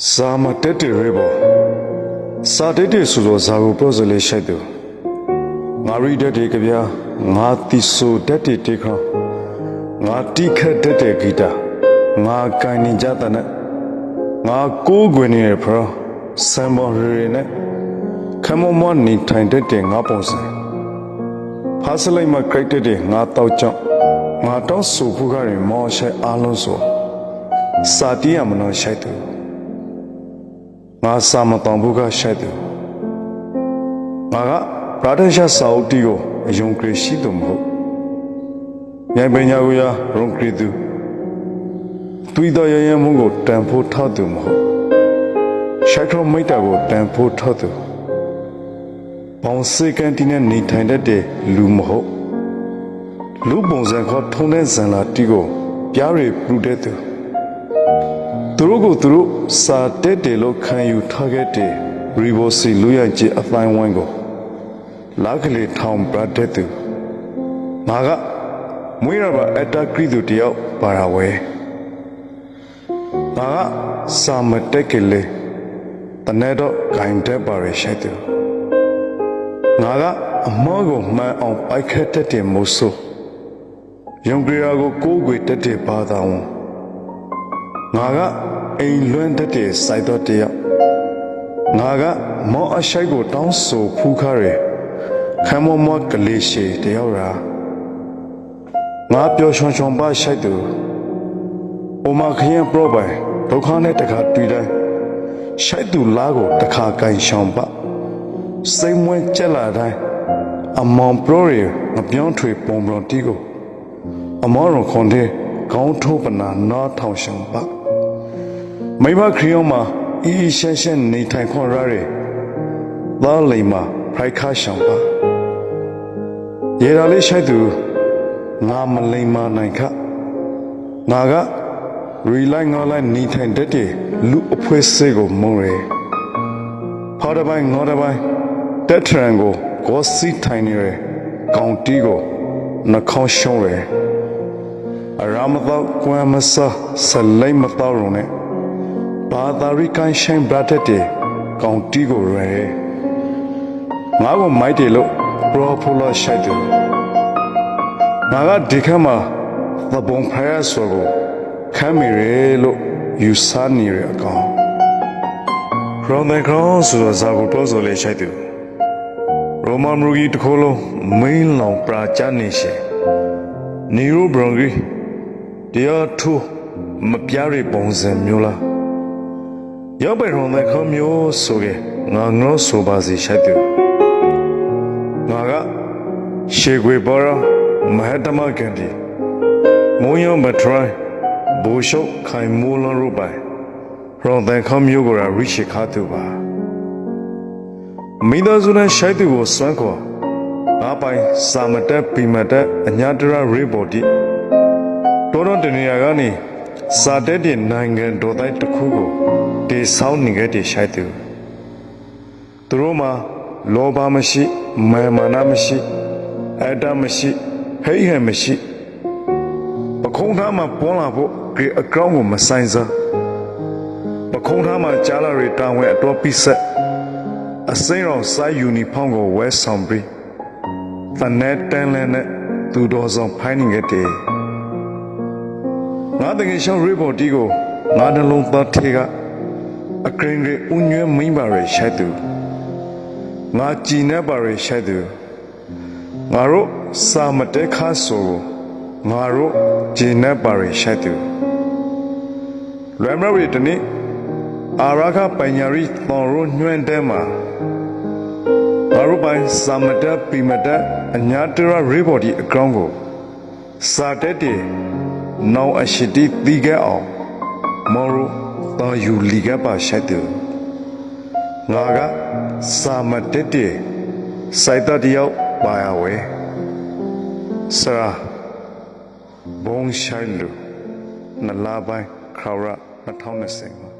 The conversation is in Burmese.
စာမတက်တယ်ရေဘောစာတက်တယ်ဆိုတော့ဇာကိုပြောစလေရှိတယ်ငါရီတက်တယ်ကြဗျာငါတီဆိုတက်တယ်တေခါငါတိခတ်တက်တယ်ဂီတာငါကိုင်းနေကြတဲ့နဲ့ငါကိုးကွယ်နေရဖရောစံပေါ်ရီနဲ့ခမမနေထိုင်တက်တယ်ငါပုံစံဖားစလိုက်မှာကြိုက်တက်တယ်ငါတောက်ကြောင့်ငါတော့ဆိုဖို့ကရင်မောရှိအားလုံးဆိုစာတီးရမလို့ရှိတယ်ငါစာမတောင်ဘူးကရှိတယ်ငါကပရာဒရှာစာအုပ်တီကိုအယုံကြည်ရှိသူမဟုတ်မြိုင်ပညာကိုရရုံကြည်သူတွေးတော်ရရမှုကိုတန်ဖိုးထောက်သူမဟုတ်ရှိခရမိတ်တာကိုတန်ဖိုးထောက်သူဘောင်စေကန်တီနဲ့နေထိုင်တတ်တဲ့လူမဟုတ်လူပုံစံခေါ်ထုံတဲ့ဇန်လာတီကိုပြားရပူတဲ့သူသူတို့ကိုသူတို့စာတက်တယ်လို့ခံယူထားခဲ့တဲ့ရီဘိုစီလူရကြီးအတိုင်းဝိုင်းကိုလာကလေးထောင်ပြတဲ့သူငါကမွေးရပါအတကရီသူတယောက်ပါရဝဲငါကစာမတက်ကလေးတနေ့တော့ဂိုင်တက်ပါရရှိသူငါကအမောကိုမှန်အောင်ပိုက်ခတ်တဲ့မို့ဆိုယုံကြည်ရာကိုကိုးကွယ်တဲ့ဘာသာဝန်ငါကအိမ်လွန်းတဲ့စိုက်တော့တယောက်ငါကမောအရှိုက်ကိုတောင်းဆိုဖူးခါရခံမကလေးရှိတယောက်ရာငါပျော်ရွှင်ရွှင်ပါရှိုက်သူအိုမခရင်ပရောပိုင်ဒုက္ခနဲ့တခါတွေ့တိုင်းရှိုက်သူလားကိုတခါကန်ရှောင်ပါစိတ်မွဲကြက်လာတိုင်းအမောင်ပရောရငပြောင်းထွေပုံပရောတီကိုအမောရုံခွန်တဲ့ခေါင်းထိုးပနာနားထောင်ရှောင်ပါမိဘခရီးယောမှာအီရှန်ရှန်နေထိုင်ခွန်ရရဲလာလိမ္မာဖိုက်ခါရှောင်ပါရေရာလေးရှိုက်သူငါမလိမ္မာနိုင်ခငါကရီလိုက်ငါလိုက်နေထိုင်တဲ့လူအဖွဲစေးကိုမုံရဲဖော်တပိုင်းငေါ်တပိုင်းတက်ထရန်ကိုကောစီထိုင်နေရဲကောင်တီကိုနှခေါင်းရှုံးရဲအရာမတော့ကွမ်းမစားဆလိမ့်မတော့ရုံနဲ့ဘာသာရိကန်ဆိုင်ဘရတ်တဲ့ကောင်တီကိုရဲငါ့ကိုမိုက်တယ်လို့ပရောဖူလာရှိုက်တယ်ငါကဒီခါမှာသဘုံဖယားဆိုကိုခံမိရဲလို့ယူဆနေရအကောင်ရောမန်ခေါင်းဆိုတော့ဇာကိုတော့ဆိုလေရှိုက်တယ်ရိုမန်ရူဂီတခိုးလုံးမင်းလောင်ပရာချနေရှင်နီရိုဘရွန်ဂီတရားထူမပြရပုံစံမျိုးလားရောက်ပဲရောမန်ခေါင်းမျိုးဆိုခဲ့ငါငေါဆိုပါစီရှိုက်တယ်ငါကရှေခွေပေါ်မဟတမကန်ဒီမုံယံဘထရိုင်းဘူရှုတ်ခိုင်မူလန်ရူပိုင်ရောမန်ခေါင်းမျိုးကရိရှိခါတူပါမိသားစုနဲ့ရှိုက်သူကိုစွမ်းခေါ်ငါပိုင်စာမတက်ပီမတက်အညာတရရေဘော်တီတော်တော်တနေရာကနေစာတက်တဲ့နိုင်ငံတော်တိုင်းတစ်ခုကိုတေဆောင်းနေခဲ့တဲ့ရှိုက်သူသူတို့မှာလောဘမရှိမာမာနမရှိအတ္တမရှိဟိဟဲမရှိပခုံးသားမှာပေါ်လာဖို့ဒီအကောင့်ကိုမဆိုင်စားပခုံးသားမှာကြားလာရတာဝန်အတော်ပိဆက်အစိမ်းရောစိုက်ယူနီဖောင်းကိုဝဲဆောင်ပြီးတနဲ့တန်းလဲနဲ့သူတော်ဆောင်ဖိုင်းနေခဲ့တယ်ငါတကယ်ရှောင်းရေဘော်တီကိုငါနှလုံးသားထဲကအကရင်တွေဥညွဲမင်းပါရရှိုက်သူငါကြည်နေပါရရှိုက်သူငါတို့စာမတက်ခါဆိုငါတို့ကြည်နေပါရရှိုက်သူလွယ်မရတနေ့အာရခပညာရီတော်ရညွန့်တဲမှာငါတို့ပိုင်စာမတက်ပီမတက်အညာတရရေဘော်ဒီအကောင့်ကိုစာတက်တဲ့နောင်အရှိတိတီးခဲ့အောင်မော်ရတော်ယူလီကပါရှိတဲ့ငါကစာမတက်တဲ့စိုက်တယောက်ပါရဝဲစရာဘုံရှိုင်လူနလာပိုင်းခရ2020